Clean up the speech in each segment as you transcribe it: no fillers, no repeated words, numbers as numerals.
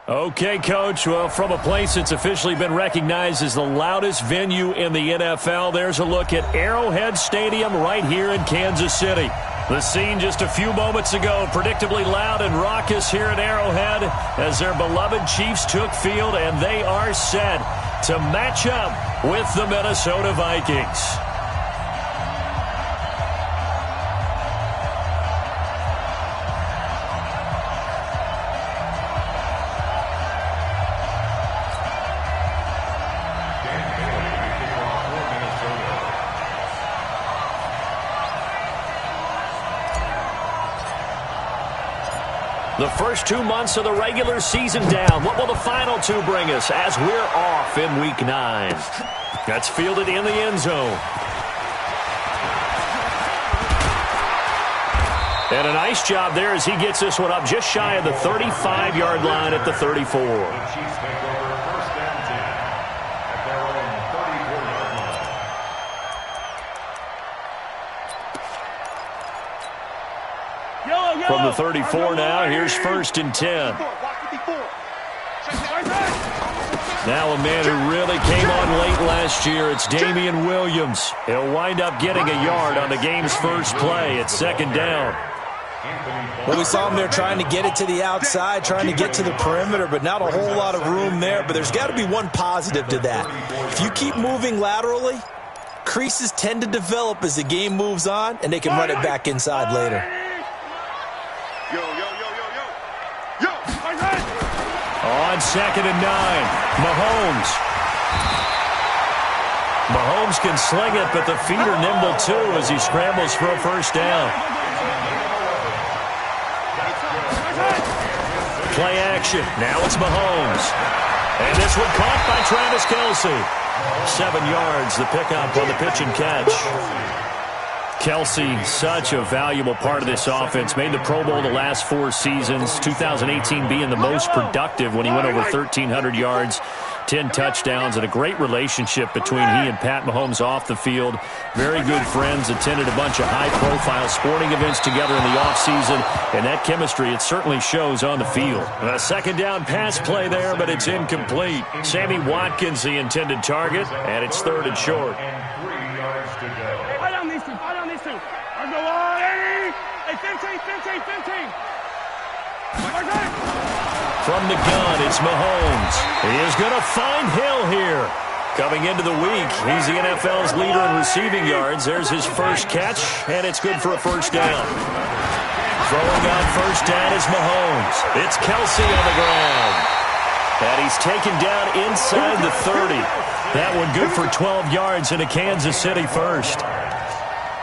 Okay, Coach. Well, from a place that's officially been recognized as the loudest venue in the NFL, there's a look at Arrowhead Stadium right here in Kansas City. The scene just a few moments ago, predictably loud and raucous here at Arrowhead as their beloved Chiefs took field, and they are set to match up with the Minnesota Vikings. The first 2 months of the regular season down. What will the final two bring us as we're off in Week 9? That's fielded in the end zone. And a nice job there as he gets this one up just shy of the 35-yard line at the 34. From the 34 now, here's 1st and 10. Now a man who really came on late last year, it's Damian Williams. He'll wind up getting a yard on the game's first play. It's 2nd down. Well, we saw him there trying to get it to the outside, trying to get to the perimeter, but not a whole lot of room there. But there's got to be one positive to that. If you keep moving laterally, creases tend to develop as the game moves on, and they can run it back inside later. On 2nd and 9, Mahomes. Mahomes can sling it, but the feet are nimble too as he scrambles for a first down. Play action. Now it's Mahomes. And this one caught by Travis Kelce. 7 yards, the pickup on the pitch and catch. Kelce, such a valuable part of this offense. Made the Pro Bowl the last 4 seasons. 2018 being the most productive when he went over 1,300 yards, 10 touchdowns, and a great relationship between he and Pat Mahomes off the field. Very good friends. Attended a bunch of high-profile sporting events together in the offseason. And that chemistry, it certainly shows on the field. A 2nd down pass play there, but it's incomplete. Sammy Watkins, the intended target, and it's 3rd and short. From the gun, it's Mahomes. He is going to find Hill here. Coming into the week, he's the NFL's leader in receiving yards. There's his first catch, and it's good for a first down. Throwing on first down is Mahomes. It's Kelce on the ground. And he's taken down inside the 30. That one good for 12 yards in a Kansas City first.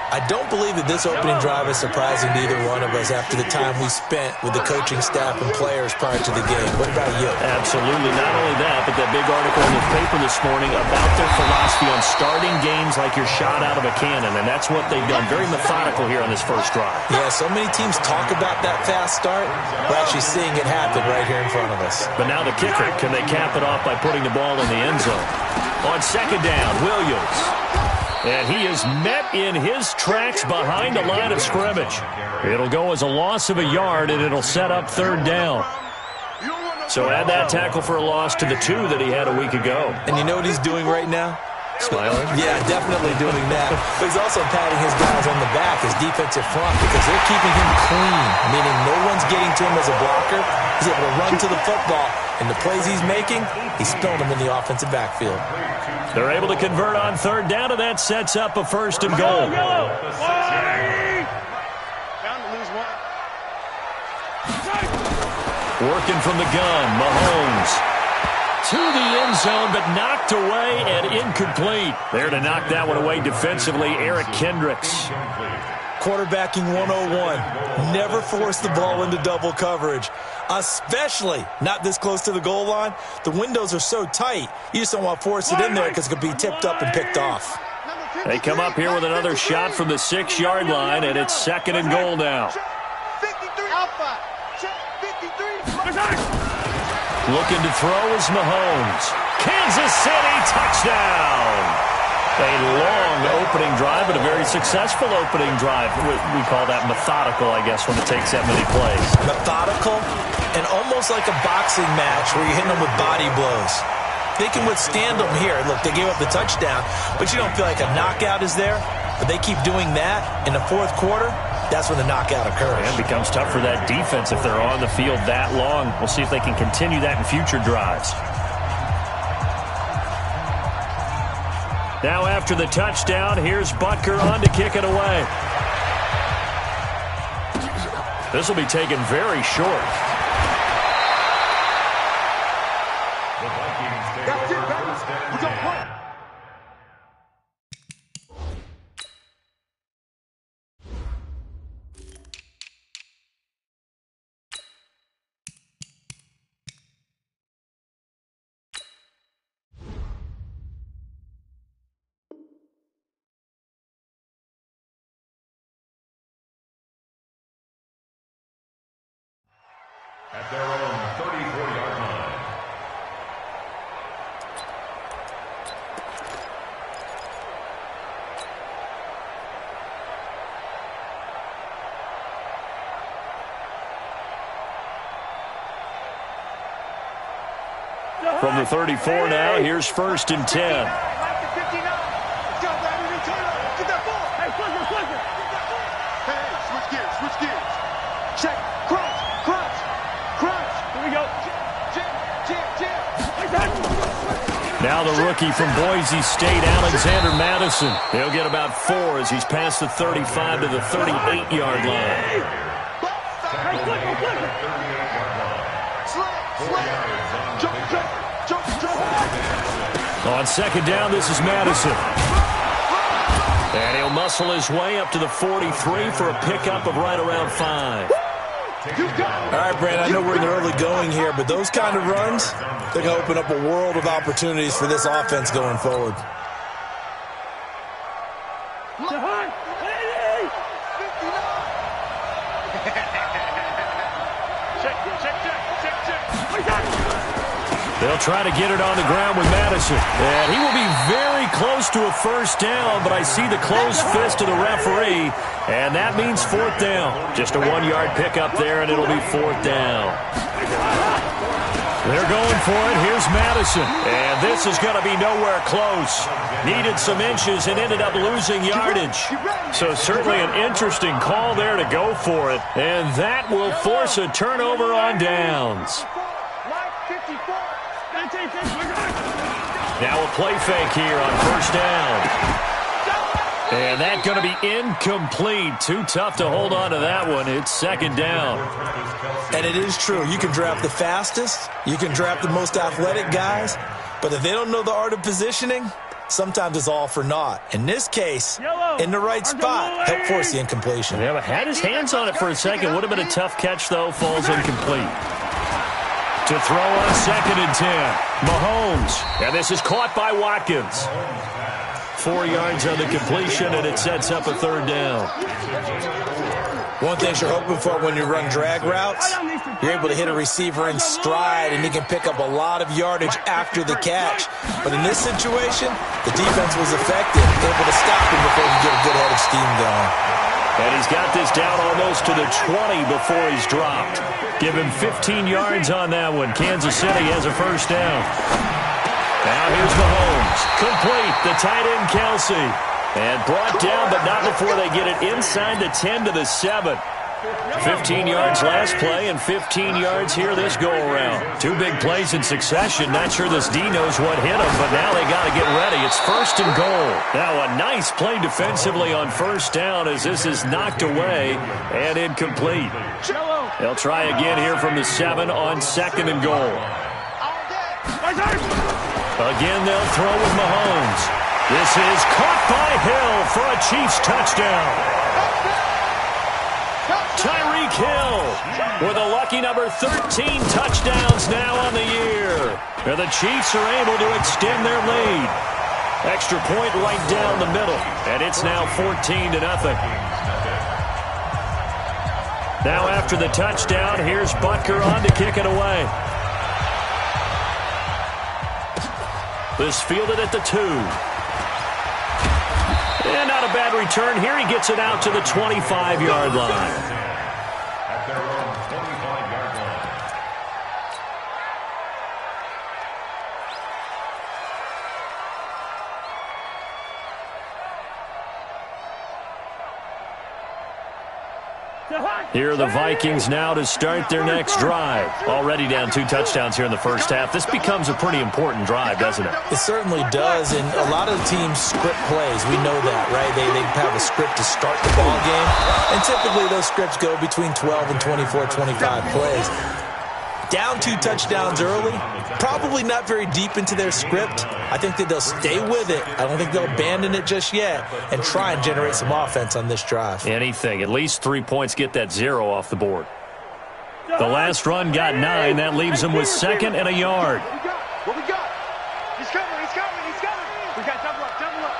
I don't believe that this opening drive is surprising to either one of us after the time we spent with the coaching staff and players prior to the game. What about you? Absolutely. Not only that, but that big article in the paper this morning about their philosophy on starting games like you're shot out of a cannon, and that's what they've done. Very methodical here on this first drive. Yeah, so many teams talk about that fast start. We're actually seeing it happen right here in front of us. But now the kicker, can they cap it off by putting the ball in the end zone? On 2nd down, Williams. And he is met in his tracks behind the line of scrimmage. It'll go as a loss of a yard, and it'll set up 3rd down. So add that tackle for a loss to the 2 that he had a week ago. And you know what he's doing right now? Smiling? Yeah, definitely doing that. But he's also patting his guys on the back, his defensive front, because they're keeping him clean, meaning no one's getting to him as a blocker. He's able to run to the football, and the plays he's making, he's throwing them in the offensive backfield. They're able to convert on 3rd down, and that sets up a 1st and goal. Working from the gun, Mahomes. To the end zone, but knocked away and incomplete. There to knock that one away defensively, Eric Kendricks. Quarterbacking 101. Never force the ball into double coverage, especially not this close to the goal line. The windows are so tight, you just don't want to force it in there because it could be tipped up and picked off. They come up here with another shot from the 6-yard line, and it's 2nd and goal now. Looking to throw is Mahomes. Kansas City touchdown. A long opening drive, but a very successful opening drive. We call that methodical, I guess, when it takes that many plays. Methodical and almost like a boxing match where you're hitting them with body blows. They can withstand them here. Look, they gave up the touchdown, but you don't feel like a knockout is there. But they keep doing that in the fourth quarter, that's when the knockout occurs. And it becomes tough for that defense if they're on the field that long. We'll see if they can continue that in future drives. Now after the touchdown, here's Butker on to kick it away. This will be taken very short. That's it, baby. We don't play. At their own 34-yard line. From the 34 now, here's 1st and 10. Switch gears. Check. Crunch. Here we go. Jam. Now the rookie from Boise State, Alexander Madison. He'll get about 4 as he's past the 35 to the 38-yard line. On 2nd down, this is Madison. And he'll muscle his way up to the 43 for a pickup of right around 5. All right, Brand, I know we're in the early going here, but those kind of runs, they're going to open up a world of opportunities for this offense going forward. They'll try to get it on the ground with Madison. And he will be very close to a 1st down, but I see the closed fist of the referee, and that means 4th down. Just a 1-yard pickup there, and it'll be 4th down. They're going for it. Here's Madison. And this is going to be nowhere close. Needed some inches and ended up losing yardage. So certainly an interesting call there to go for it. And that will force a turnover on downs. Now a play fake here on 1st down. And that's going to be incomplete. Too tough to hold on to that one. It's 2nd down. And it is true. You can draft the fastest. You can draft the most athletic guys. But if they don't know the art of positioning, sometimes it's all for naught. In this case, in the right spot, help force the incompletion. Yeah, but had his hands on it for a second. Would have been a tough catch, though. Falls incomplete. To throw on 2nd and 10. Mahomes. And this is caught by Watkins. 4 yards on the completion, and it sets up a 3rd down. One thing you're hoping for when you run drag routes, you're able to hit a receiver in stride, and he can pick up a lot of yardage after the catch. But in this situation, the defense was effective, able to stop him before he get a good head of steam going. And he's got this down almost to the 20 before he's dropped. Give him 15 yards on that one. Kansas City has a 1st down. Now here's Mahomes. Complete. The tight end, Kelsey. And brought down, but not before they get it inside the 10 to the 7. 15 yards last play and 15 yards here this go-around. 2 big plays in succession. Not sure this D knows what hit him, but now they got to get ready. It's 1st and goal. Now a nice play defensively on 1st down as this is knocked away and incomplete. They'll try again here from the 7 on 2nd and goal. Again, they'll throw with Mahomes. This is caught by Hill for a Chiefs touchdown. Tyreek Hill with a lucky number 13 touchdowns now on the year. And the Chiefs are able to extend their lead. Extra point right down the middle. And it's now 14-0. Now after the touchdown, here's Butker on to kick it away. This fielded at the 2. And not a bad return here. He gets it out to the 25-yard line. At their own 25-yard line. Here are the Vikings now to start their next drive. Already down 2 touchdowns here in the first half. This becomes a pretty important drive, doesn't it? It certainly does, and a lot of the teams script plays. We know that, right? They have a script to start the ball game, and typically those scripts go between 12 and 24, 25 plays. Down 2 touchdowns early, probably not very deep into their script. I think that they'll stay with it. I don't think they'll abandon it just yet and try and generate some offense on this drive. Anything. At least 3 points, get that 0 off the board. The last run got 9. That leaves them with 2nd and a yard. What we got? He's coming, he's coming, he's coming. We got double up, double up.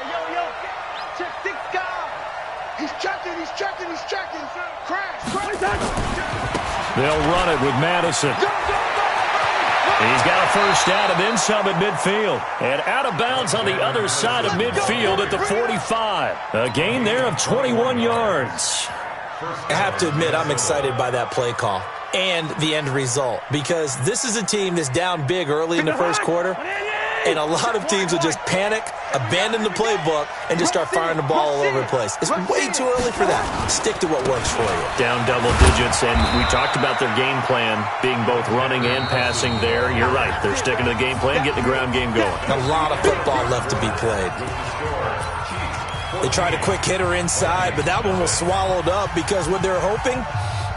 Hey, yo. Check this guy. He's checking, he's checking, he's checking. Crash. They'll run it with Madison. He's got a first down and then some at midfield. And out of bounds on the other side of midfield at the 45. A gain there of 21 yards. I have to admit, I'm excited by that play call and the end result, because this is a team that's down big early in the first quarter, and a lot of teams will just panic, abandon the playbook, and just start firing the ball all over the place. It's way too early for that. Stick to what works for you. Down double digits, and we talked about their game plan being both running and passing there. You're right. They're sticking to the game plan, getting the ground game going. A lot of football left to be played. They tried a quick hitter inside, but that one was swallowed up because what they're hoping,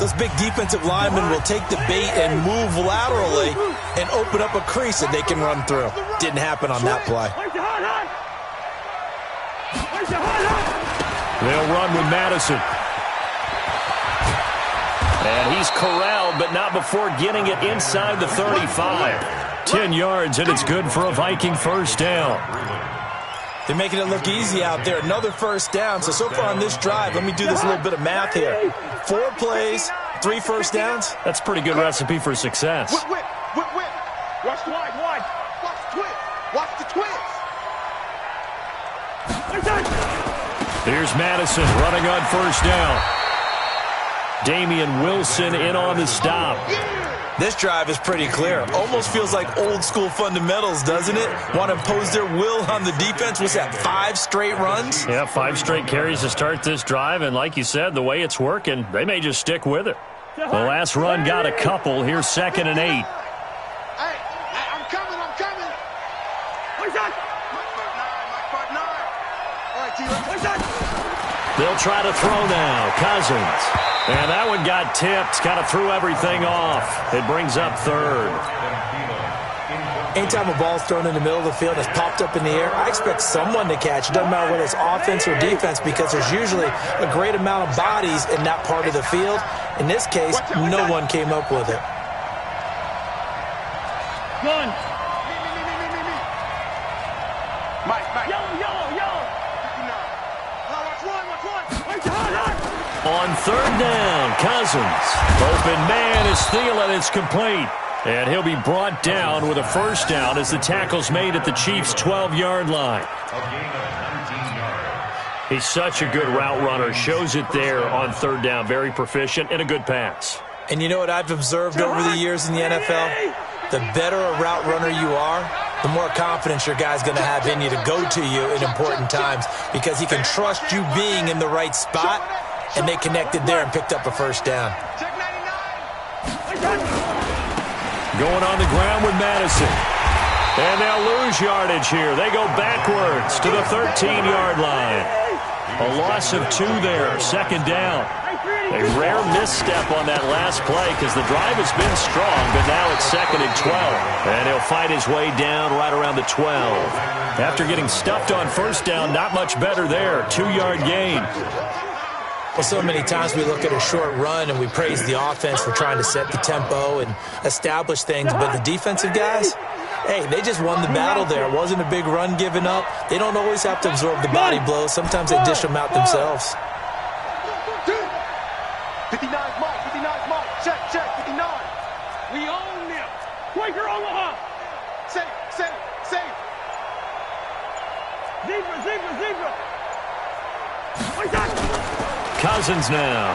those big defensive linemen will take the bait and move laterally and open up a crease that they can run through. Didn't happen on that play. They'll run with Madison. And he's corralled, but not before getting it inside the 35. 10 yards, and it's good for a Viking first down. They're making it look easy out there. Another first down. So far on this drive, let me do this little bit of math here. 4 plays, 3 first downs. That's a pretty good recipe for success. Whip. Watch the wide. Watch the twist. Watch the twist. Here's Madison running on first down. Damian Wilson in on the stop. This drive is pretty clear. Almost feels like old school fundamentals, doesn't it? Want to impose their will on the defense. Was that 5 straight runs? Yeah, 5 straight carries to start this drive, and like you said, the way it's working, they may just stick with it. The last run got a couple. Here's 2nd and 8. Hey, I'm coming. What's that? Mike 9. All right, T-Rex. They'll try to throw now. Cousins. And that one got tipped. Kind of threw everything off. It brings up 3rd. Anytime a ball's thrown in the middle of the field and it's popped up in the air, I expect someone to catch. It doesn't matter whether it's offense or defense, because there's usually a great amount of bodies in that part of the field. In this case, no one came up with it. Gun. Me. Mike. Yo. Watch one. On 3rd down, Cousins. Open man is Thielen. It's complete. And he'll be brought down with a first down as the tackle's made at the Chiefs' 12-yard line. A gain of 19 yards. He's such a good route runner. Shows it there on 3rd down. Very proficient and a good pass. And you know what I've observed over the years in the NFL? The better a route runner you are, the more confidence your guy's going to have in you to go to you in important times, because he can trust you being in the right spot, and they connected there and picked up a first down. Going on the ground with Madison. And they'll lose yardage here. They go backwards to the 13-yard line. A loss of 2 there, 2nd down. A rare misstep on that last play because the drive has been strong, but now it's 2nd and 12. And he'll fight his way down right around the 12. After getting stuffed on first down, not much better there. 2-yard gain. Well, so many times we look at a short run and we praise the offense for trying to set the tempo and establish things, but the defensive guys, hey, they just won the battle there. It wasn't a big run given up. They don't always have to absorb the body blows. Sometimes they dish them out themselves. 59's Mike. Check, 59. We own them. Quaker Omaha. Safe. Cousins now.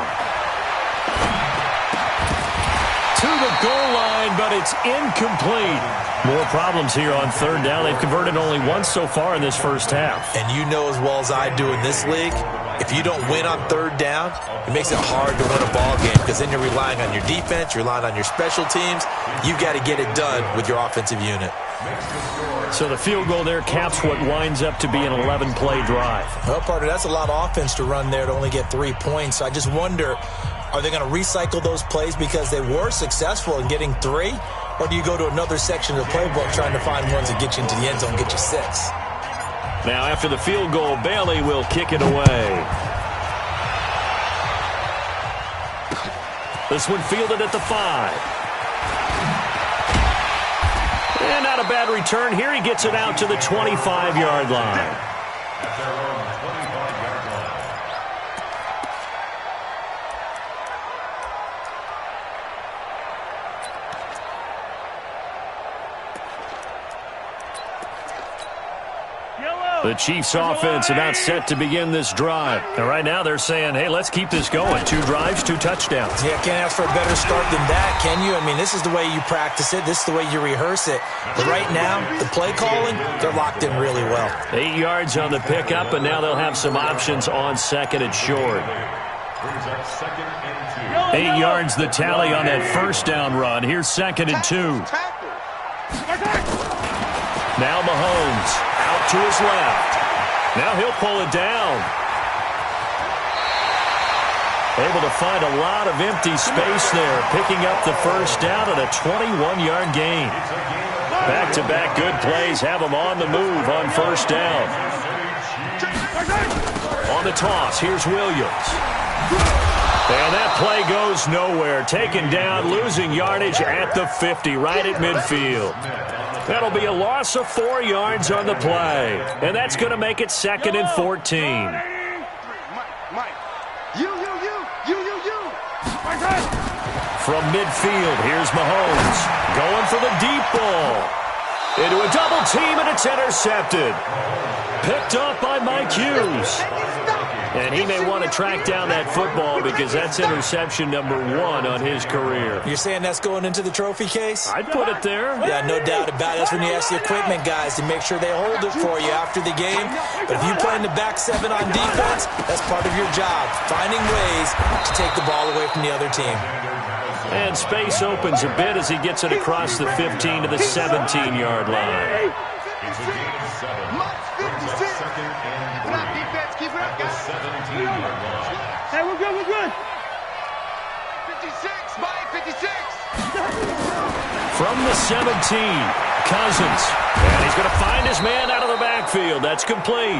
To the goal line, but it's incomplete. More problems here on third down. They've converted only once so far in this first half. And you know as well as I do in this league, if you don't win on third down, it makes it hard to win a ball game because then you're relying on your defense, you're relying on your special teams. You've got to get it done with your offensive unit. So the field goal there caps what winds up to be an 11-play drive. Well, partner, that's a lot of offense to run there to only get 3 points. So I just wonder, are they going to recycle those plays because they were successful in getting 3? Or do you go to another section of the playbook trying to find ones that get you into the end zone, get you 6? Now after the field goal, Bailey will kick it away. This one fielded at the 5. And not a bad return here. He gets it out to the 25-yard line. The Chiefs offense about set to begin this drive. And right now they're saying, hey, let's keep this going. 2 drives, 2 touchdowns. Yeah, can't ask for a better start than that, can you? I mean, this is the way you practice it. This is the way you rehearse it. But right now, the play calling, they're locked in really well. 8 yards on the pickup, and now they'll have some options on second and short. 8 yards the tally on that first down run. Here's second and 2. Now Mahomes out to his left. Now he'll pull it down. Able to find a lot of empty space there, picking up the first down at a 21-yard gain. Back-to-back good plays have him on the move on first down. On the toss, here's Williams. And that play goes nowhere. Taken down, losing yardage at the 50, right at midfield. That'll be a loss of 4 yards on the play. And that's going to make it second and 14. Mike. You. From midfield, here's Mahomes. Going for the deep ball. Into a double team, and it's intercepted. Picked up by Mike Hughes. And he may want to track down that football because that's interception number 1 on his career. You're saying that's going into the trophy case? I'd put it there. Yeah, no doubt about it. That's when you ask the equipment guys to make sure they hold it for you after the game. But if you play in the back 7 on defense, that's part of your job, finding ways to take the ball away from the other team. And space opens a bit as he gets it across the 15 to the 17-yard line. Keep it up, guys. Hey, we're good. 56, Mike, 56. From the 17, Cousins. And he's going to find his man out of the backfield. That's complete.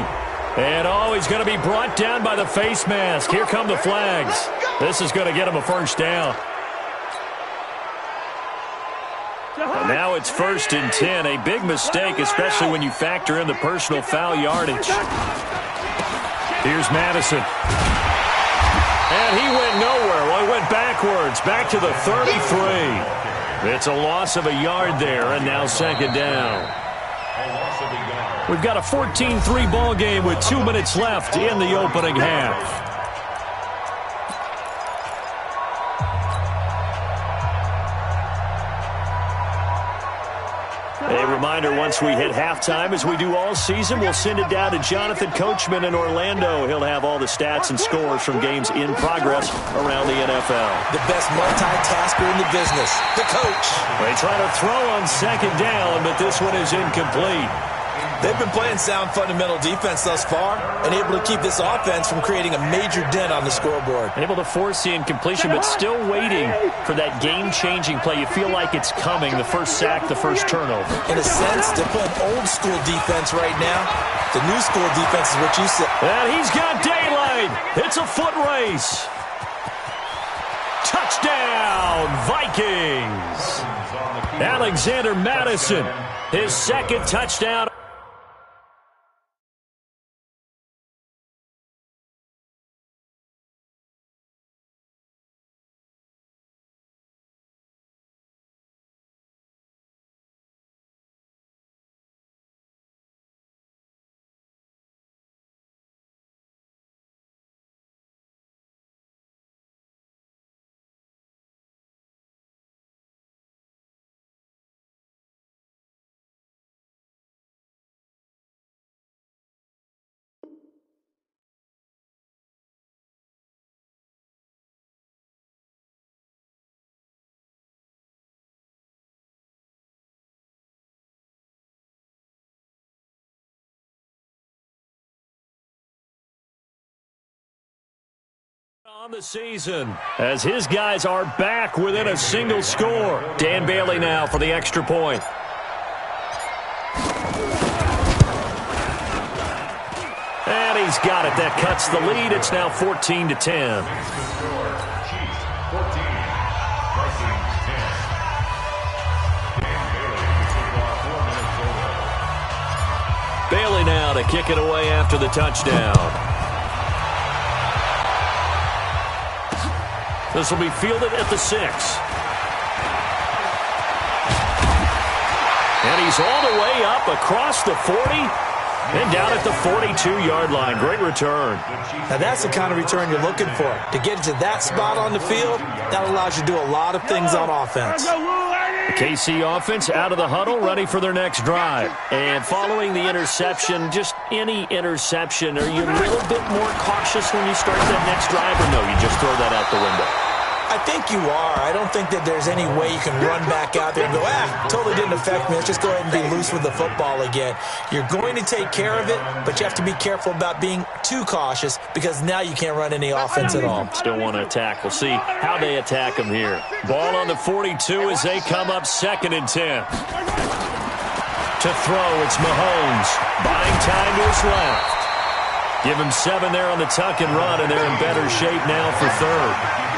And, he's going to be brought down by the face mask. Here come the flags. This is going to get him a first down. And now it's 1st and 10. A big mistake, especially when you factor in the personal foul yardage. Here's Madison. And he went nowhere. Well, he went backwards, back to the 33. It's a loss of a yard there, and now second down. We've got a 14-3 ball game with 2 minutes left in the opening half. A reminder, once we hit halftime, as we do all season, we'll send it down to Jonathan Coachman in Orlando. He'll have all the stats and scores from games in progress around the NFL. The best multitasker in the business, the coach. They try to throw on second down, but this one is incomplete. They've been playing sound fundamental defense thus far and able to keep this offense from creating a major dent on the scoreboard. Able to force the incompletion, but still waiting for that game-changing play. You feel like it's coming, the first sack, the first turnover. In a sense, they're playing old-school defense right now. The new school defense is what you said. And he's got daylight. It's a foot race. Touchdown, Vikings. Alexander Madison, his second touchdown. On the season, as his guys are back within a single score. Dan Bailey now for the extra point. And he's got it. That cuts the lead. It's now 14-10. Bailey now to kick it away after the touchdown. This will be fielded at the 6. And he's all the way up across the 40 and down at the 42-yard line. Great return. Now that's the kind of return you're looking for. To get to that spot on the field, that allows you to do a lot of things on offense. The KC offense out of the huddle, ready for their next drive. And following the interception, just any interception, are you a little bit more cautious when you start that next drive, or no, you just throw that out the window? I think you are. I don't think that there's any way you can run back out there and go, totally didn't affect me. Let's just go ahead and be loose with the football again. You're going to take care of it, but you have to be careful about being too cautious because now you can't run any offense at all. Still want to attack. We'll see how they attack him here. Ball on the 42 as they come up 2nd and 10. To throw, it's Mahomes. Buying time to his left. Give him 7 there on the tuck and run, and they're in better shape now for 3rd.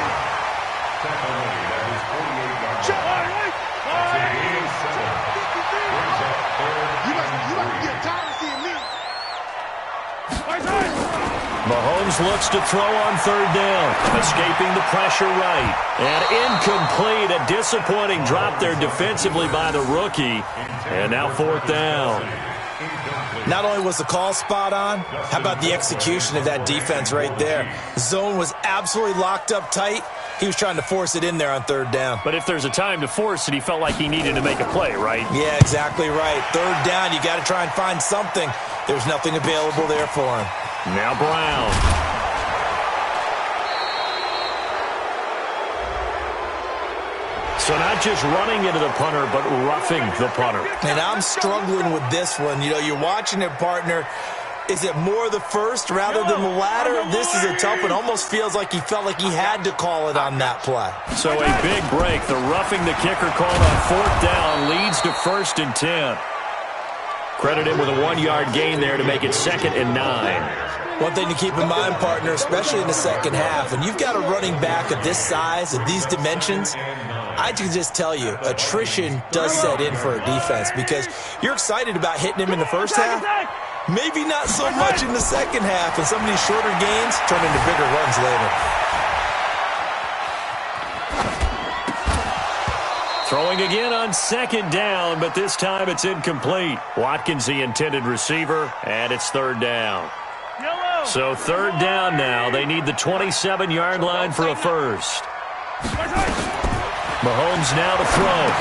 Mahomes looks to throw on 3rd down, escaping the pressure right. And incomplete, a disappointing drop there defensively by the rookie. And now 4th down. Not only was the call spot on, how about the execution of that defense right there? The zone was absolutely locked up tight. He was trying to force it in there on 3rd down. But if there's a time to force it, he felt like he needed to make a play, right? Yeah, exactly right. 3rd down, you got to try and find something. There's nothing available there for him. Now Brown. So not just running into the punter, but roughing the punter. And I'm struggling with this one. You know, you're watching it, partner. Is it more the first rather than the latter? This is a tough one. Almost feels like he felt like he had to call it on that play. So a big break. The roughing the kicker called on 4th down leads to 1st and 10. Credit him with a 1-yard gain there to make it 2nd and 9. One thing to keep in mind, partner, especially in the second half, when you've got a running back of this size, of these dimensions, I can just tell you, attrition does set in for a defense because you're excited about hitting him in the first half. Maybe not so much in the second half, and some of these shorter gains turn into bigger runs later. Throwing again on 2nd down, but this time it's incomplete. Watkins, the intended receiver, and it's 3rd down. So 3rd down now. They need the 27-yard line for a first. Mahomes now to throw.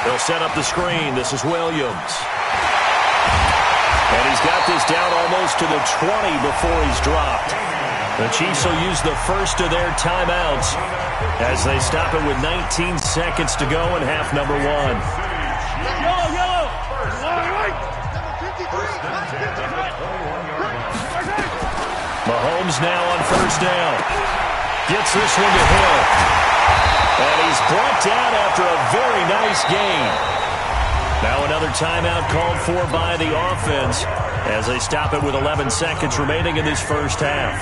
They'll set up the screen. This is Williams. And he's got this down almost to the 20 before he's dropped. The Chiefs will use the first of their timeouts as they stop it with 19 seconds to go in half number 1. Mahomes now on 1st down. Gets this one to Hill. And he's brought down after a very nice gain. Now another timeout called for by the offense as they stop it with 11 seconds remaining in this first half.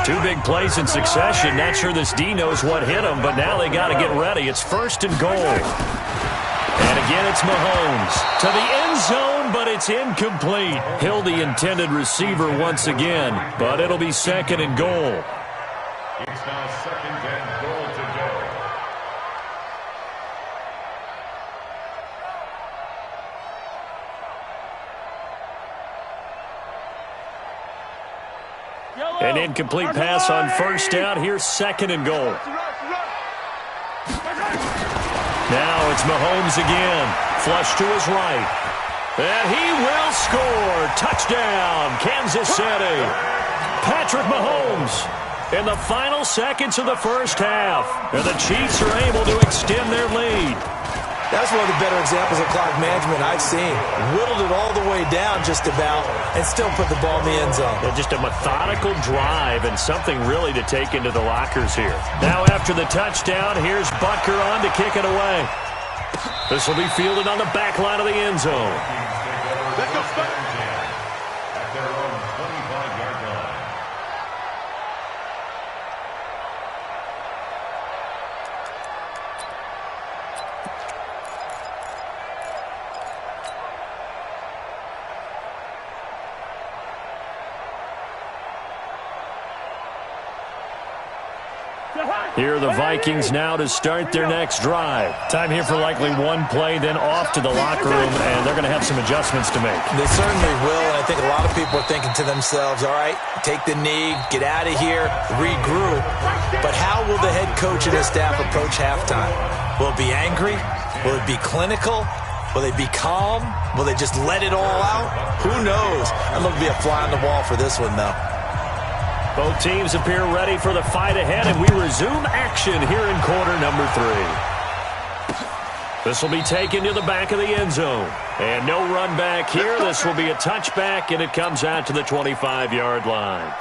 2 big plays in succession. Not sure this D knows what hit him, but now they got to get ready. It's 1st and goal. And again, it's Mahomes to the end zone, but it's incomplete. Hill, the intended receiver once again, but it'll be 2nd and goal. It's now 2nd and goal to go. An incomplete pass on 1st down. Here's 2nd and goal. Now it's Mahomes again. Flush to his right. And he will score. Touchdown, Kansas City. Patrick Mahomes in the final seconds of the first half. And the Chiefs are able to extend their lead. That's one of the better examples of clock management I've seen. Whittled it all the way down just about and still put the ball in the end zone. Yeah, just a methodical drive and something really to take into the lockers here. Now after the touchdown, here's Butker on to kick it away. This will be fielded on the back line of the end zone. Let's go, Spike. At their own 25-yard line. Here are the Vikings now to start their next drive. Time here for likely one play, then off to the locker room, and they're going to have some adjustments to make. They certainly will, and I think a lot of people are thinking to themselves, all right, take the knee, get out of here, regroup. But how will the head coach and his staff approach halftime? Will it be angry? Will it be clinical? Will they be calm? Will they just let it all out? Who knows? I'd love to be a fly on the wall for this one, though. Both teams appear ready for the fight ahead, and we resume action here in quarter number 3. This will be taken to the back of the end zone. And no run back here. This will be a touchback, and it comes out to the 25-yard line.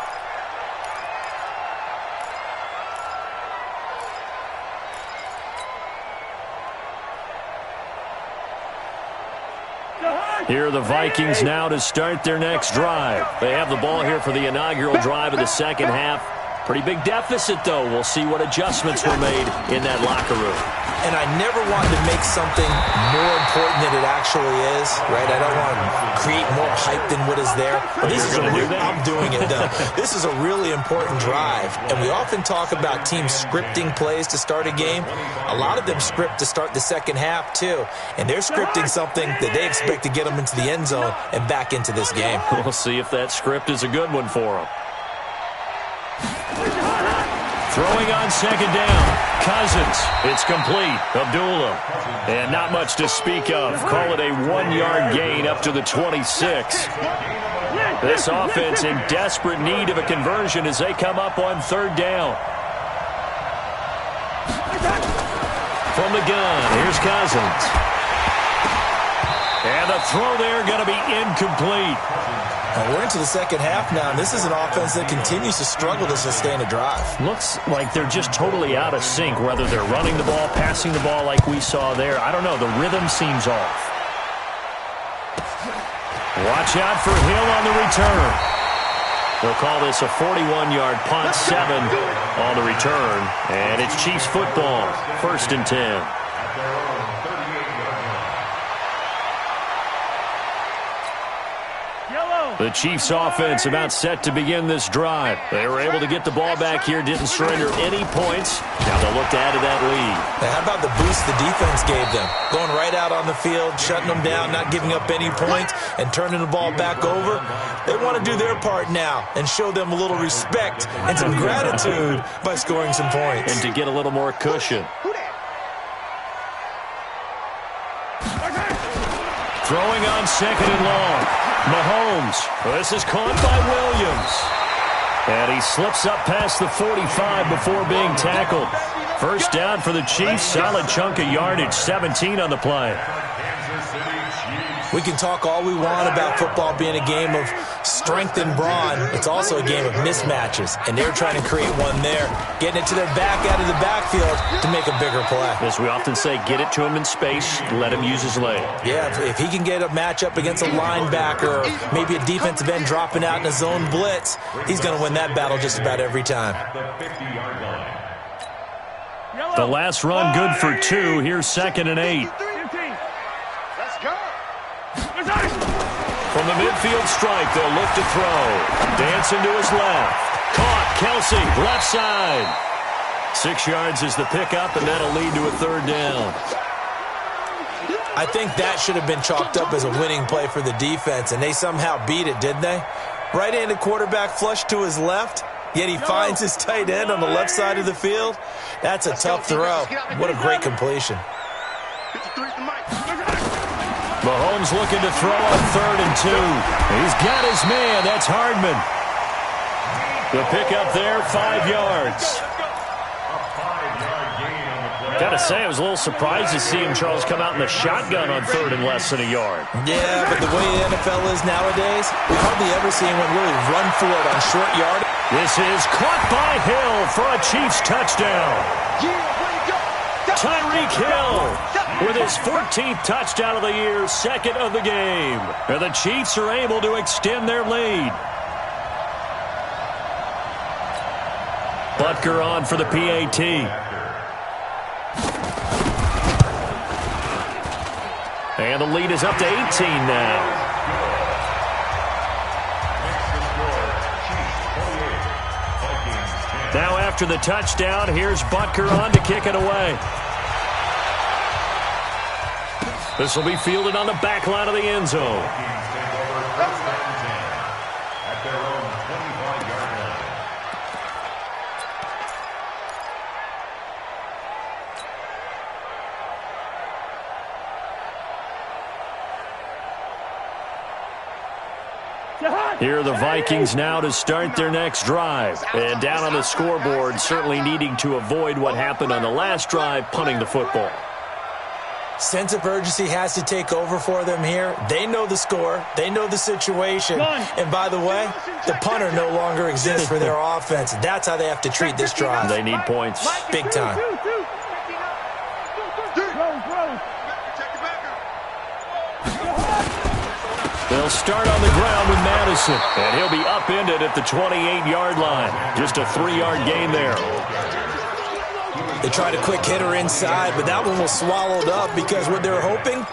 Here are the Vikings now to start their next drive. They have the ball here for the inaugural drive of the second half. Pretty big deficit, though. We'll see what adjustments were made in that locker room. And I never wanted to make something more important than it actually is, right? I don't want to create more hype than what is there. But this is I'm doing it, though. This is a really important drive. And we often talk about teams scripting plays to start a game. A lot of them script to start the second half, too. And they're scripting something that they expect to get them into the end zone and back into this game. We'll see if that script is a good one for them. Throwing on second down. Cousins. It's complete. Abdullah. And not much to speak of. Call it a 1-yard gain up to the 26. This offense in desperate need of a conversion as they come up on third down. From the gun, here's Cousins. And the throw there going to be incomplete. Now we're into the second half now, and this is an offense that continues to struggle to sustain a drive. Looks like they're just totally out of sync, whether they're running the ball, passing the ball like we saw there. I don't know. The rhythm seems off. Watch out for Hill on the return. They'll call this a 41-yard punt, 7 on the return. And it's Chiefs football, 1st and 10. The Chiefs offense about set to begin this drive. They were able to get the ball back here, didn't surrender any points. Now they'll look to add to that lead. Now how about the boost the defense gave them? Going right out on the field, shutting them down, not giving up any points, and turning the ball back over. They want to do their part now and show them a little respect and some gratitude by scoring some points. And to get a little more cushion. Throwing on second and long. Mahomes. This is caught by Williams. And he slips up past the 45 before being tackled. First down for the Chiefs. Solid chunk of yardage. 17 on the play. We can talk all we want about football being a game of strength and brawn. It's also a game of mismatches, and they're trying to create one there, getting it to their back out of the backfield to make a bigger play. As we often say, get it to him in space, let him use his leg. Yeah, if he can get a matchup against a linebacker or maybe a defensive end dropping out in a zone blitz, he's going to win that battle just about every time. The last run good for 2. Here's 2nd and 8. Let's go. From the midfield stripe, they'll look to throw. Dancing to his left. Caught. Kelsey, left side. 6 yards is the pickup, and that'll lead to a 3rd down. I think that should have been chalked up as a winning play for the defense, and they somehow beat it, didn't they? Right-handed quarterback flush to his left, yet he finds his tight end on the left side of the field. That's a tough throw. What a great completion. Mahomes looking to throw on 3rd and 2. He's got his man. That's Hardman. The pickup there, 5 yards. A 5-yard gain on the play. Gotta say, I was a little surprised to see him, Charles, come out in the shotgun on third and less than a yard. Yeah, but the way the NFL is nowadays, we hardly ever see anyone really run for it on short yard. This is caught by Hill for a Chiefs touchdown. Tyreek Hill with his 14th touchdown of the year, second of the game. And the Chiefs are able to extend their lead. Butker on for the PAT. And the lead is up to 18 now. Now after the touchdown, here's Butker on to kick it away. This will be fielded on the back line of the end zone. Here are the Vikings now to start their next drive. And down on the scoreboard, certainly needing to avoid what happened on the last drive, punting the football. Sense of urgency has to take over for them here. They know the score. They know the situation. And by the way, the punter no longer exists for their offense. That's how they have to treat this drive. They need points. Big time. They'll start on the ground with Madison, and he'll be upended at the 28-yard line. Just a 3-yard gain there. They tried a quick hitter inside, but that one was swallowed up because what they're hoping,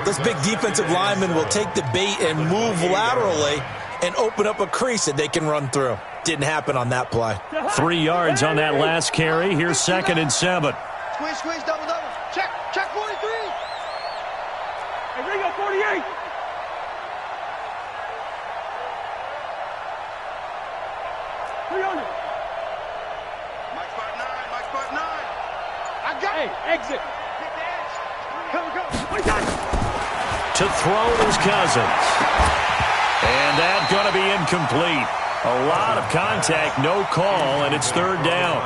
those big defensive linemen will take the bait and move laterally and open up a crease that they can run through. Didn't happen on that play. 3 yards on that last carry. Here's 2nd and 7. Squeeze, squeeze, double, double. Check 43. Hey, Ringo, 48. Exit. To throw is Cousins. And that's going to be incomplete. A lot of contact, no call, and it's 3rd down.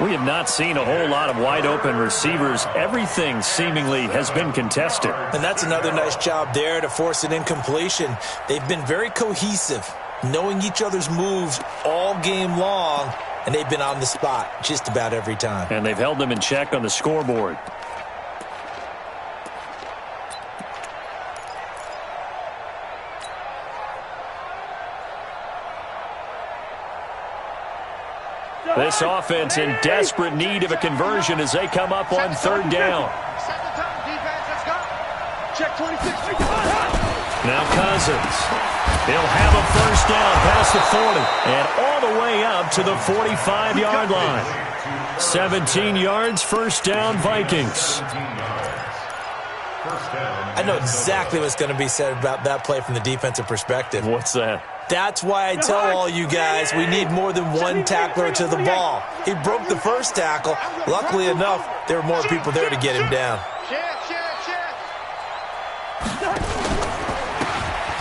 We have not seen a whole lot of wide-open receivers. Everything seemingly has been contested. And that's another nice job there to force an incompletion. They've been very cohesive, knowing each other's moves all game long. And they've been on the spot just about every time. And they've held them in check on the scoreboard. This offense in desperate need of a conversion as they come up on 3rd down. Check 26. Now Cousins. He'll have a 1st down past the 40 and all the way up to the 45-yard line. 17 yards, 1st down, Vikings. I know exactly what's going to be said about that play from the defensive perspective. What's that? That's why I tell all you guys we need more than one tackler to the ball. He broke the 1st tackle. Luckily enough, there were more people there to get him down.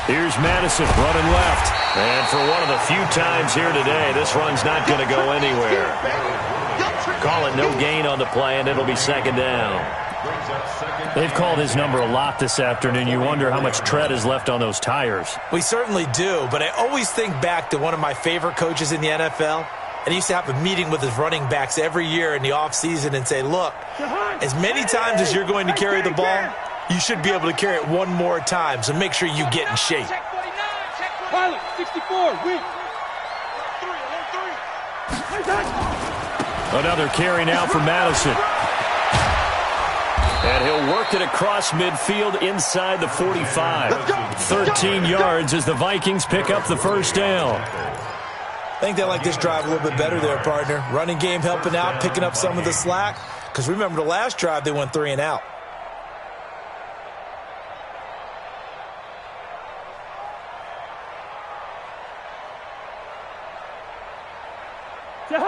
Here's Madison running left. And for one of the few times here today, this run's not going to go anywhere. Call it no gain on the play, and it'll be 2nd down. They've called his number a lot this afternoon. You wonder how much tread is left on those tires. We certainly do, but I always think back to one of my favorite coaches in the NFL. And he used to have a meeting with his running backs every year in the offseason and say, look, as many times as you're going to carry the ball, you should be able to carry it one more time, so make sure you get in shape. Pilot, 64, weak. Another carry now for Madison. And he'll work it across midfield inside the 45. 13 yards as the Vikings pick up the 1st down. I think they like this drive a little bit better there, partner. Running game helping out, picking up some of the slack. Because remember the last drive, they went 3 and out.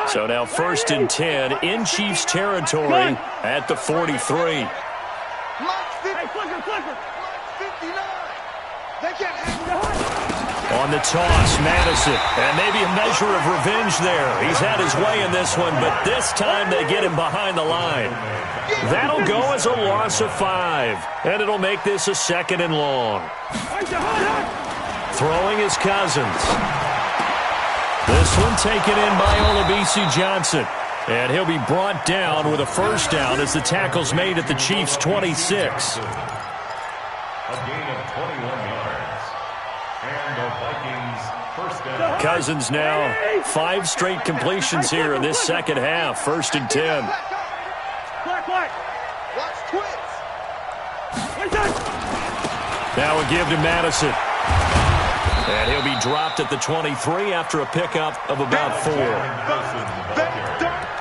So now 1st and 10 in Chiefs territory at the 43. On the toss, Madison. And maybe a measure of revenge there. He's had his way in this one, but this time they get him behind the line. That'll go as a loss of 5. And it'll make this a 2nd and long. Throwing is Cousins. This one taken in by Olabisi Johnson. And he'll be brought down with a first down as the tackle's made at the Chiefs' 26. A gain of 21 yards. And the Vikings first down. Cousins now 5 straight completions here in this second half. 1st and 10. Now a give to Madison. And he'll be dropped at the 23 after a pickup of about 4.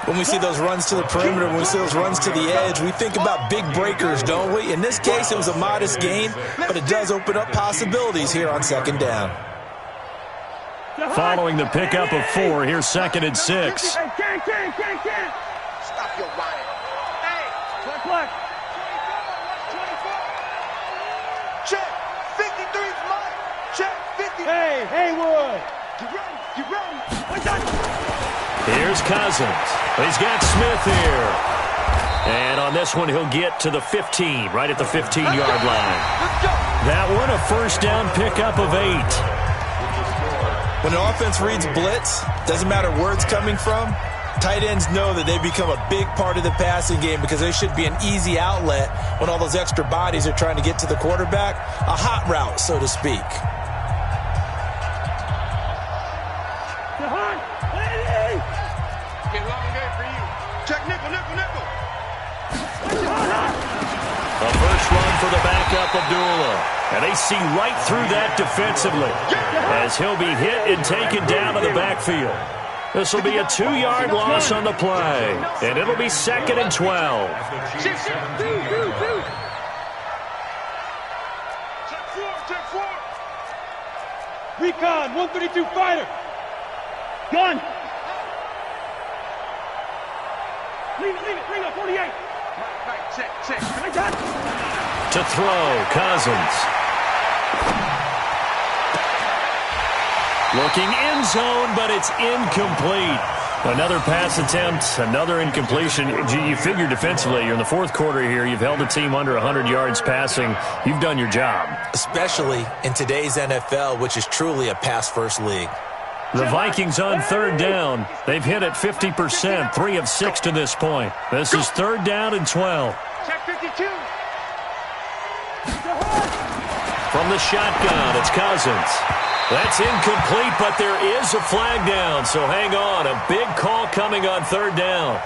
When we see those runs to the perimeter, when we see those runs to the edge, we think about big breakers, don't we? In this case, it was a modest gain, but it does open up possibilities here on 2nd down. Following the pickup of 4, here's 2nd and 6. Stop your lying. Hey, black. 24. Check. 53's mine. Check. 50. Hey, Haywood. Get ready. Here's Cousins. He's got Smith here. And on this one, he'll get to the 15, right at the 15-yard line. That one, a first down pickup of 8. When an offense reads blitz, doesn't matter where it's coming from, tight ends know that they become a big part of the passing game because they should be an easy outlet when all those extra bodies are trying to get to the quarterback. A hot route, so to speak. Check nickel. A first run for the backup, Abdullah. And they see right through that defensively as he'll be hit and taken down to the backfield. This will be a 2-yard loss on the play, and it'll be 2nd and 12. Check 4. Recon, 132 fighter. Gun. Leave it, 48. Right, check. To throw, Cousins. Looking end zone, but it's incomplete. Another pass attempt, another incompletion. You figure defensively, you're in the 4th quarter here. You've held a team under 100 yards passing. You've done your job. Especially in today's NFL, which is truly a pass-first league. The Vikings on 3rd down. They've hit it 50%, 3 of 6 to this point. This is 3rd down and 12. Check 52. From the shotgun, it's Cousins. That's incomplete, but there is a flag down, so hang on. A big call coming on 3rd down.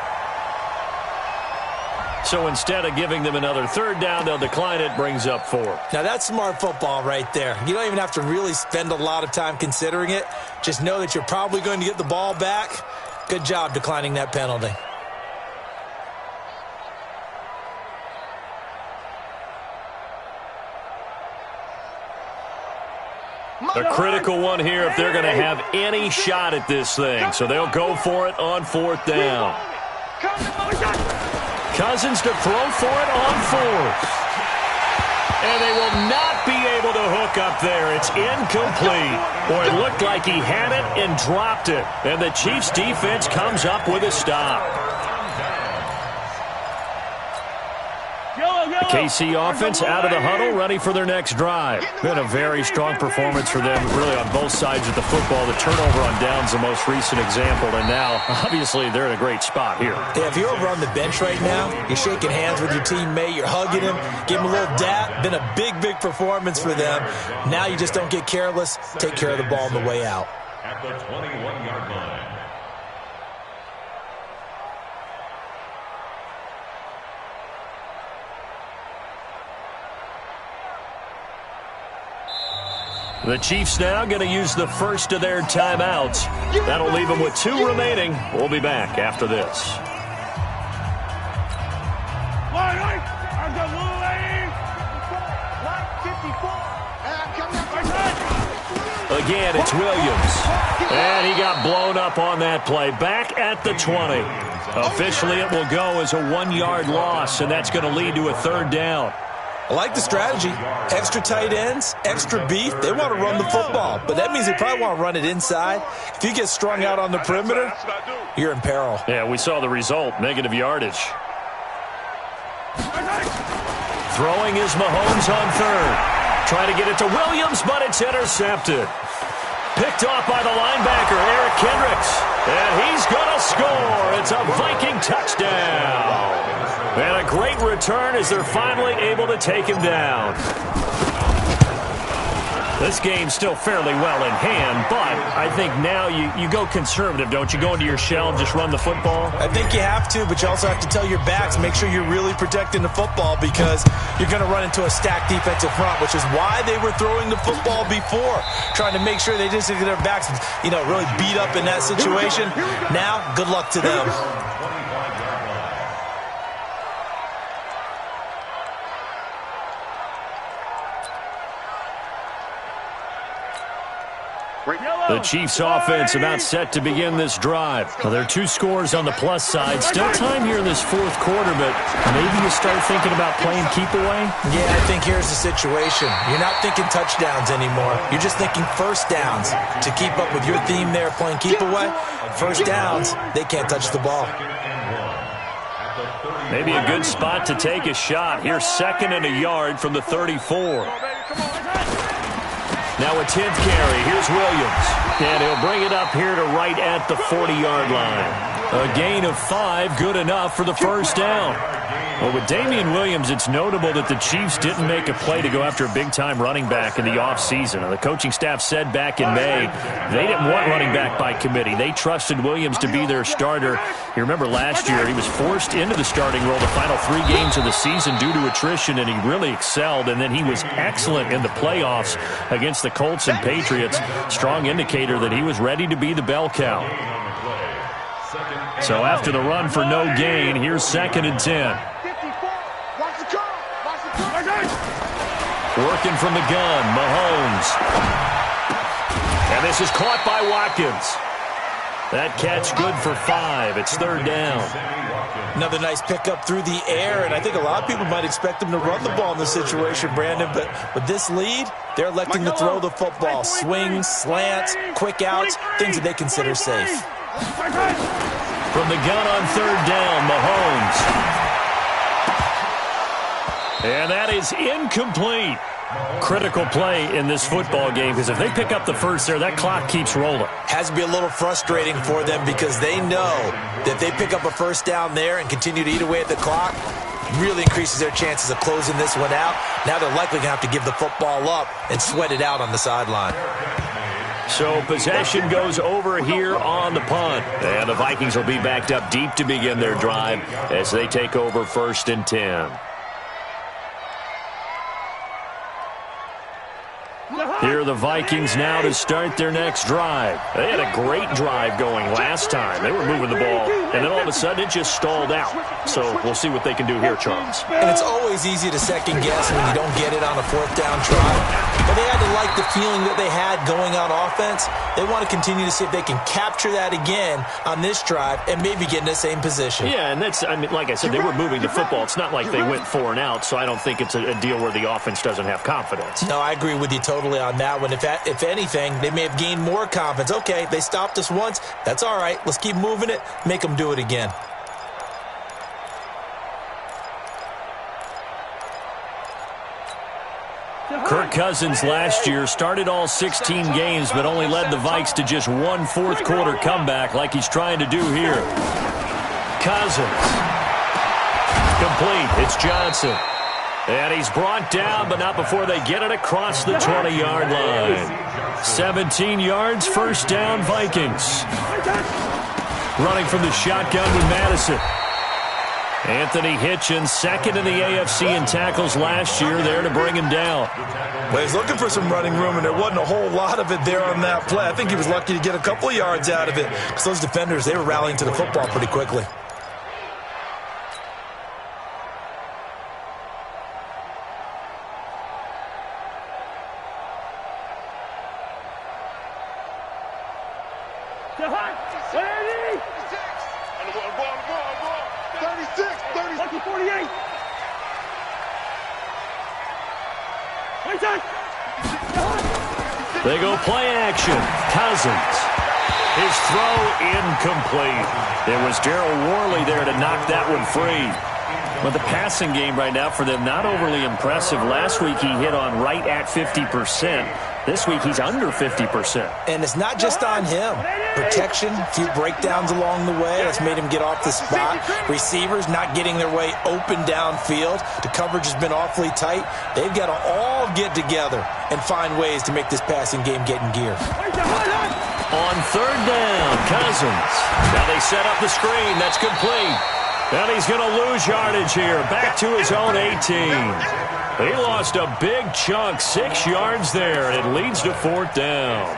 So instead of giving them another 3rd down, they'll decline it, brings up 4. Now, that's smart football right there. You don't even have to really spend a lot of time considering it. Just know that you're probably going to get the ball back. Good job declining that penalty. A critical one here if they're going to have any shot at this thing. So they'll go for it on 4th down. Cousins to throw for it on 4th. And they will not be able to hook up there. It's incomplete. Boy, it looked like he had it and dropped it. And the Chiefs defense comes up with a stop. The KC offense out of the huddle, ready for their next drive. Been a very strong performance for them, really on both sides of the football. The turnover on downs, the most recent example, and now, obviously, they're in a great spot here. Yeah, if you're over on the bench right now, you're shaking hands with your teammate, you're hugging him, give him a little dap. Been a big, big performance for them. Now you just don't get careless. Take care of the ball on the way out. At the 21-yard line. The Chiefs now going to use the first of their timeouts. That'll leave them with 2 remaining. We'll be back after this. Again, it's Williams. And he got blown up on that play. Back at the 20. Officially, it will go as a 1-yard loss, and that's going to lead to a 3rd down. I like the strategy. Extra tight ends, extra beef. They want to run the football, but that means they probably want to run it inside. If you get strung out on the perimeter, you're in peril. Yeah, we saw the result, negative yardage. Throwing is Mahomes on third. Trying to get it to Williams, but it's intercepted. Picked off by the linebacker, Eric Kendricks. And he's going to score. It's a Viking touchdown. And a great return as they're finally able to take him down. This game's still fairly well in hand, but I think now you go conservative, don't you? Go into your shell and just run the football? I think you have to, but you also have to tell your backs, make sure you're really protecting the football because you're going to run into a stacked defensive front, which is why they were throwing the football before, trying to make sure they just get their backs, really beat up in that situation. Now, good luck to them. The Chiefs offense about set to begin this drive. Well, there are 2 scores on the plus side. Still time here in this fourth quarter, but maybe you start thinking about playing keep away? Yeah, I think here's the situation. You're not thinking touchdowns anymore. You're just thinking first downs. To keep up with your theme there, playing keep away, first downs, they can't touch the ball. Maybe a good spot to take a shot. Here's 2nd and a yard from the 34. Now a 10th carry. Here's Williams. And he'll bring it up here to right at the 40-yard line. A gain of 5, good enough for the first down. Well, with Damian Williams, it's notable that the Chiefs didn't make a play to go after a big-time running back in the offseason. The coaching staff said back in May they didn't want running back by committee. They trusted Williams to be their starter. You remember last year he was forced into the starting role the final 3 games of the season due to attrition, and he really excelled. And then he was excellent in the playoffs against the Colts and Patriots. Strong indicator that he was ready to be the bell cow. So after the run for no gain, here's 2nd and 10. Working from the gun, Mahomes. And this is caught by Watkins. That catch good for 5. It's 3rd down. Another nice pickup through the air, and I think a lot of people might expect them to run the ball in this situation, Brandon, but with this lead, they're electing to throw the football. Swings, slants, quick outs, things that they consider safe. From the gun on 3rd down, Mahomes. And that is incomplete. Critical play in this football game because if they pick up the first there, that clock keeps rolling. Has to be a little frustrating for them because they know that if they pick up a first down there and continue to eat away at the clock, really increases their chances of closing this one out. Now they're likely going to have to give the football up and sweat it out on the sideline. So possession goes over here on the punt. And the Vikings will be backed up deep to begin their drive as they take over 1st and 10. Here are the Vikings now to start their next drive. They had a great drive going last time. They were moving the ball, and then all of a sudden it just stalled out. So we'll see what they can do here, Charles. And it's always easy to second guess when you don't get it on a 4th down try. But they had to like the feeling that they had going on offense. They want to continue to see if they can capture that again on this drive and maybe get in the same position. Yeah, and that's, like I said, they were moving the football. It's not like they went 4 and out, so I don't think it's a deal where the offense doesn't have confidence. No, I agree with you totally on that one. If anything, they may have gained more confidence. Okay, they stopped us once. That's all right. Let's keep moving it. Make them do it again. Kirk Cousins last year started all 16 games but only led the Vikes to just 1 fourth-quarter comeback like he's trying to do here. Cousins. Complete. It's Johnson. And he's brought down, but not before they get it across the 20-yard line. 17 yards, 1st down, Vikings. Running from the shotgun with Madison. Anthony Hitchens, 2nd in the AFC in tackles last year, there to bring him down. Well, he's looking for some running room, and there wasn't a whole lot of it there on that play. I think he was lucky to get a couple of yards out of it because those defenders, they were rallying to the football pretty quickly. They go play action. Cousins. His throw incomplete. It was Darryl Worley there to knock that one free. But the passing game right now for them, not overly impressive. Last week he hit on right at 50%. This week he's under 50%. And it's not just on him. Protection, a few breakdowns along the way. That's made him get off the spot. Receivers not getting their way open downfield. The coverage has been awfully tight. They've got to all get together and find ways to make this passing game get in gear. On third down, Cousins. Now they set up the screen. That's complete. And he's going to lose yardage here. Back to his own 18. He lost a big chunk, 6 yards there, and it leads to fourth down.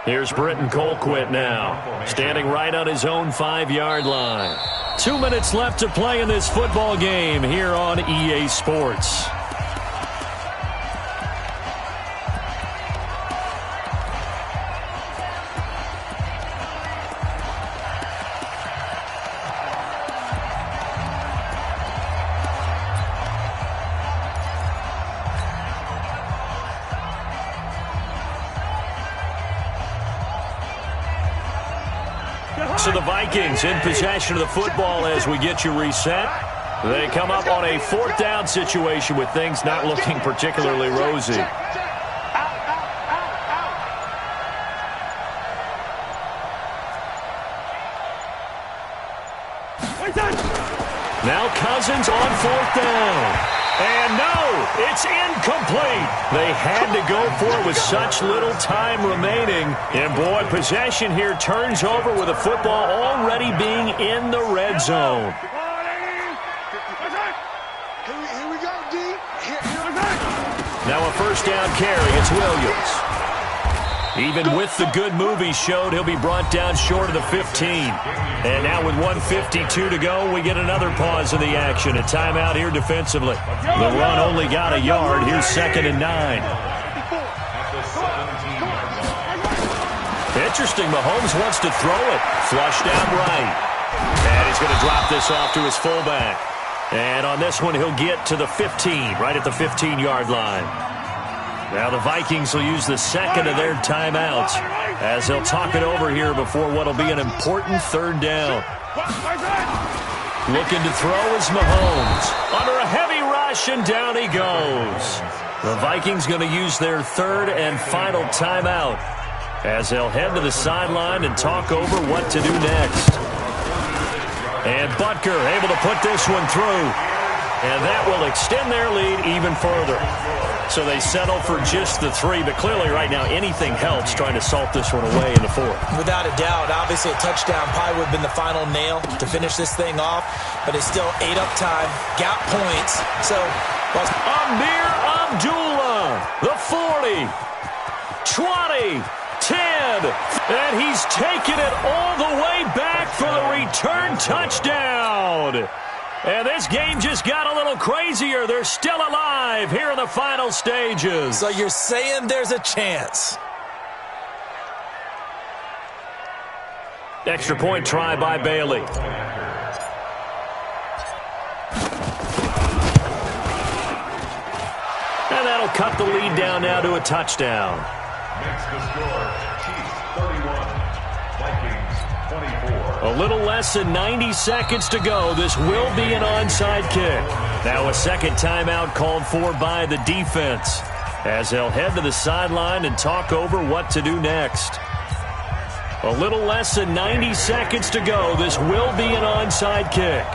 Here's Britton Colquitt now, standing right on his own 5-yard line. 2 minutes left to play in this football game here on EA Sports. So the Vikings in possession of the football as we get you reset. They come up on a fourth down situation with things not looking particularly rosy. Now Cousins on fourth down. And no, it's incomplete. They had to go for it with such little time remaining. And, boy, possession here turns over with the football already being in the red zone. Here we go, D. Now a first down carry. It's Williams. Even with the good move he showed, he'll be brought down short of the 15. And now with 1:52 to go, we get another pause in the action. A timeout here defensively. The run only got a yard. Here's 2nd and 9. Interesting. Mahomes wants to throw it. Flushed out right. And he's going to drop this off to his fullback. And on this one, he'll get to the 15, right at the 15-yard line. Now the Vikings will use the second of their timeouts as they'll talk it over here before what will be an important third down. Looking to throw is Mahomes. Under a heavy rush, and down he goes. The Vikings going to use their third and final timeout as they'll head to the sideline and talk over what to do next. And Butker able to put this one through. And that will extend their lead even further. So they settle for just the 3, but clearly right now anything helps trying to salt this one away in the 4th. Without a doubt, obviously a touchdown probably would have been the final nail to finish this thing off, but it's still 8 up time, got points. So, Amir Abdullah, the 40, 20, 10, and he's taken it all the way back for the return touchdown. And this game just got a little crazier. They're still alive here in the final stages. So you're saying there's a chance. Extra point try by Bailey. And that'll cut the lead down now to a touchdown. Makes the score Chiefs 31, Vikings 24. A little less than 90 seconds to go. This will be an onside kick. Now a second timeout called for by the defense as they'll head to the sideline and talk over what to do next. A little less than 90 seconds to go. This will be an onside kick.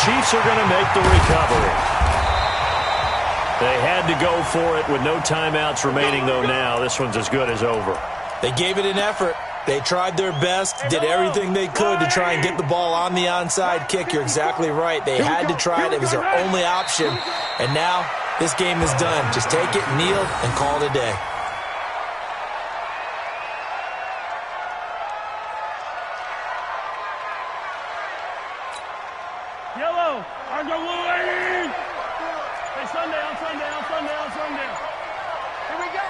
Chiefs are going to make the recovery. They had to go for it with no timeouts remaining, though, now. This one's as good as over. They gave it an effort. They tried their best, did everything they could to try and get the ball on the onside kick. You're exactly right. They had to try it. It was their only option. And now This game is done. Just take it, kneel, and call it a day. Yellow, on the way. Hey, Sunday. Here we go.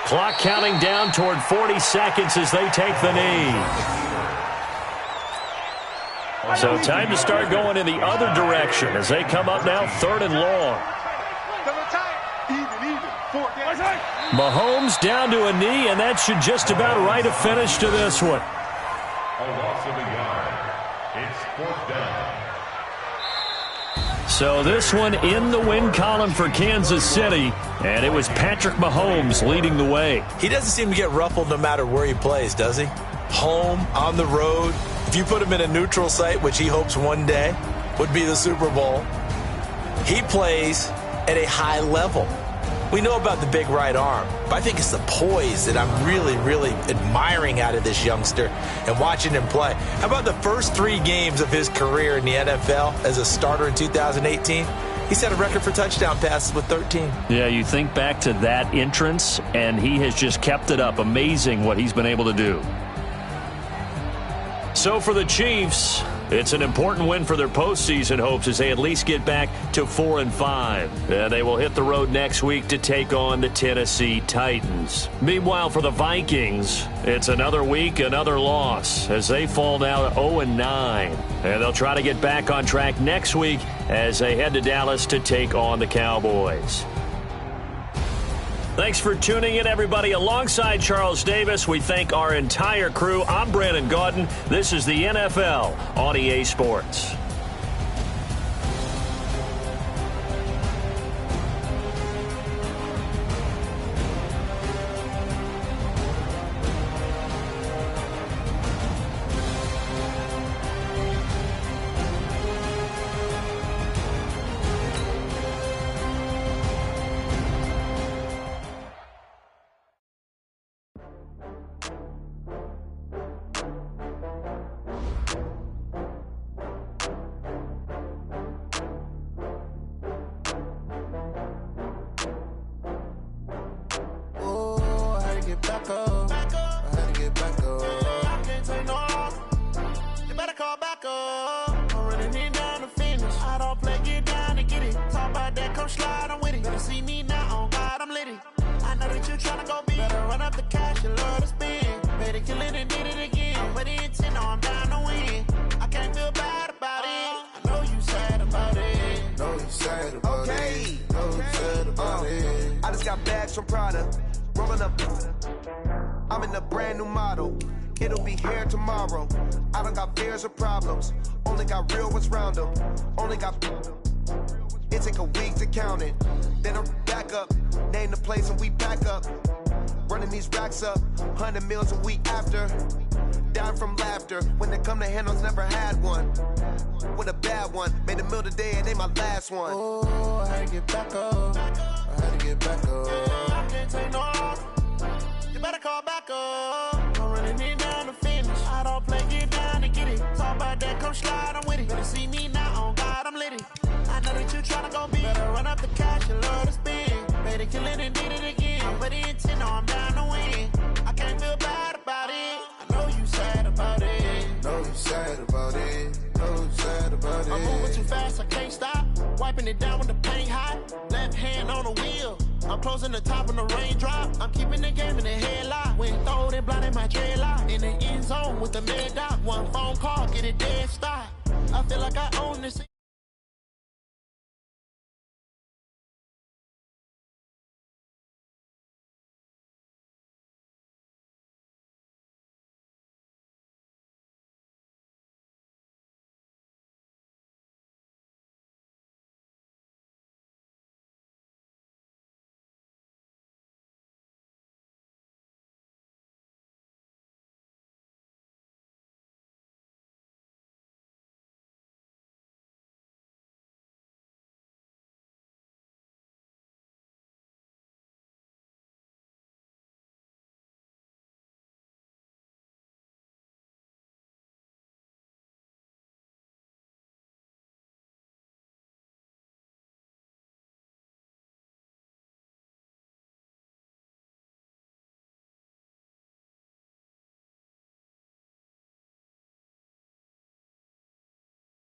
Clock counting down toward 40 seconds as they take the knee. So time to start going in the other direction as they come up now 3rd and long. Mahomes down to a knee, and that should just about write a finish to this one. A loss of a yard. It's 4th down. So this one in the win column for Kansas City, and it was Patrick Mahomes leading the way. He doesn't seem to get ruffled no matter where he plays, does he? Home, on the road. If you put him in a neutral site, which he hopes one day would be the Super Bowl, he plays at a high level. We know about the big right arm, but I think it's the poise that I'm really, really admiring out of this youngster and watching him play. How about the first 3 games of his career in the NFL as a starter in 2018? He set a record for touchdown passes with 13. Yeah, you think back to that entrance, and he has just kept it up. Amazing what he's been able to do. So for the Chiefs, it's an important win for their postseason hopes as they at least get back to 4-5. They will hit the road next week to take on the Tennessee Titans. Meanwhile, for the Vikings, it's another week, another loss as they fall now to 0-9. And they'll try to get back on track next week as they head to Dallas to take on the Cowboys. Thanks for tuning in, everybody. Alongside Charles Davis, we thank our entire crew. I'm Brandon Gaudin. This is the NFL on EA Sports. From Prada, rolling up. I'm in a brand new model. It'll be here tomorrow. I don't got fears or problems. Only got real ones round them. Only got. It take a week to count it. Then I'm back up. Name the place and we back up. Running these racks up. 100 meals a week after. Dying from laughter. When it come to handles, never had one. With a bad one. Made a meal today and ain't my last one. Oh, I had to get back up. I had to get back up. I can't take no off. You better call back up. I'm running it down to finish. I don't play, get down to get it. Talk about that, come slide, I'm with it. Better see me now, on God, I'm litty. I know that you tryna go big. Better run up the cash, you love to spend. Better kill it and did it again. I'm ready and 10, no, I'm down to win. I can't feel bad about it. I know you sad about it. Know you sad about it. Know you sad about it. I'm moving too fast, I can't stop. Wiping it down with the paint hot. Left hand on the wheel. I'm closing the top on the raindrop. I'm keeping the game in the headlock. When throwed and blinded my dreadlock. In the end zone with the mad dot. One phone call, get it dead stop. I feel like I own this.